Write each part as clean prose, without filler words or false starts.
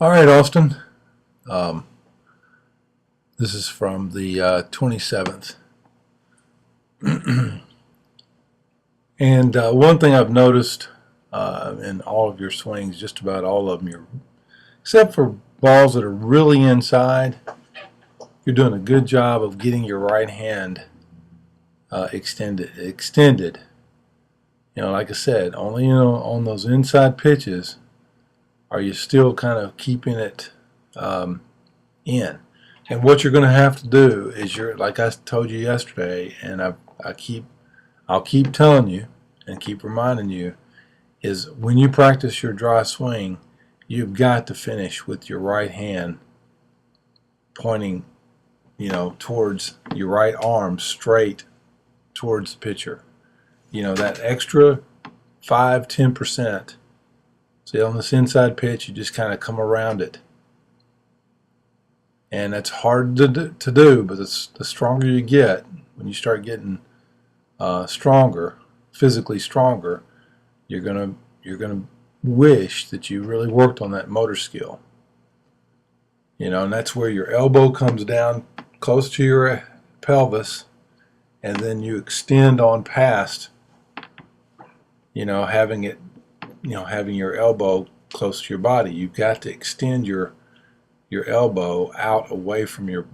All right, Austin. Um, this is from the 27th. And one thing I've noticed in all of your swings, just about all of them, except for balls that are really inside, you're doing a good job of getting your right hand extended. Like I said, only on those inside pitches are you still kind of keeping it in. And what you're going to have to do is like I told you yesterday, and I'll keep telling you and keep reminding you, is when you practice your dry swing, you've got to finish with your right hand pointing, towards your right arm straight towards the pitcher. That extra 5–10%. See, on this inside pitch, you just kind of come around it. And that's hard to do, but the stronger you get, when you start getting stronger, physically stronger, you're gonna wish that you really worked on that motor skill. And that's where your elbow comes down close to your pelvis, and then you extend on past. Having your elbow close to your body, you've got to extend your elbow out away from your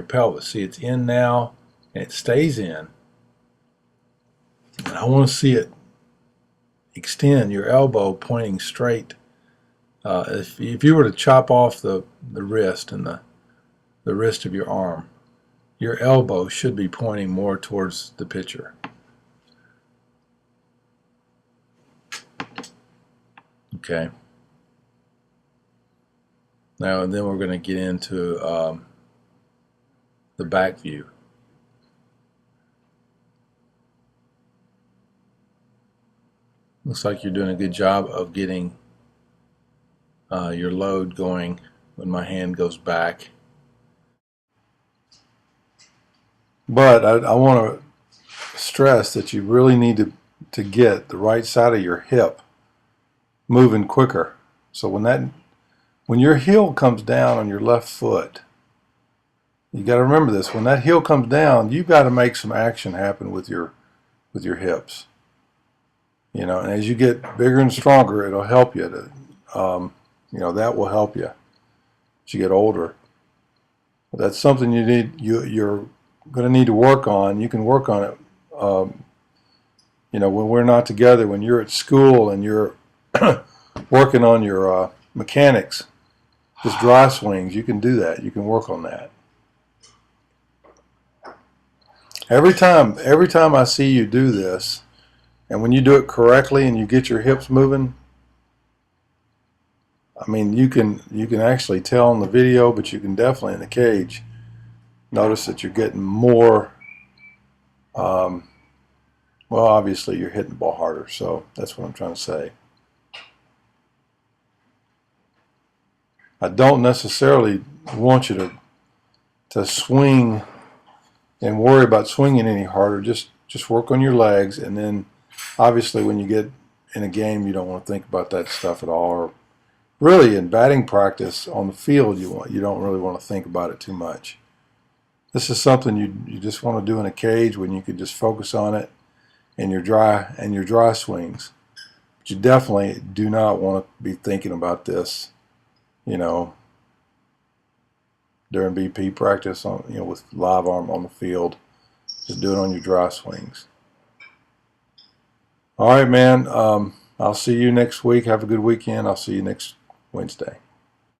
pelvis. See, it's in now, and it stays in. And I want to see it extend, your elbow pointing straight. If you were to chop off the wrist and the wrist of your arm, your elbow should be pointing more towards the pitcher. Okay. Now and then we're going to get into the back view. Looks like you're doing a good job of getting your load going when my hand goes back. But I want to stress that you really need to get the right side of your hip moving quicker. So when your heel comes down on your left foot, you got to remember this. When that heel comes down, you've got to make some action happen with your hips. And as you get bigger and stronger, it'll help you. That will help you as you get older. But that's something you're going to need to work on. You can work on it. When we're not together, when you're at school and you're working on your mechanics, just dry swings, you can do that. You can work on that. Every time I see you do this, and when you do it correctly and you get your hips moving, I mean, you can actually tell in the video, but you can definitely in the cage notice that you're getting more. Well, obviously you're hitting the ball harder, so that's what I'm trying to say. I don't necessarily want you to swing and worry about swinging any harder. Just work on your legs, and then obviously when you get in a game, you don't want to think about that stuff at all. Or really in batting practice on the field, you don't really want to think about it too much. This is something you just want to do in a cage when you could just focus on it in your dry swings. But you definitely do not want to be thinking about this, during BP practice with live arm on the field. Just do it on your dry swings. All right, man. I'll see you next week. Have a good weekend. I'll see you next Wednesday.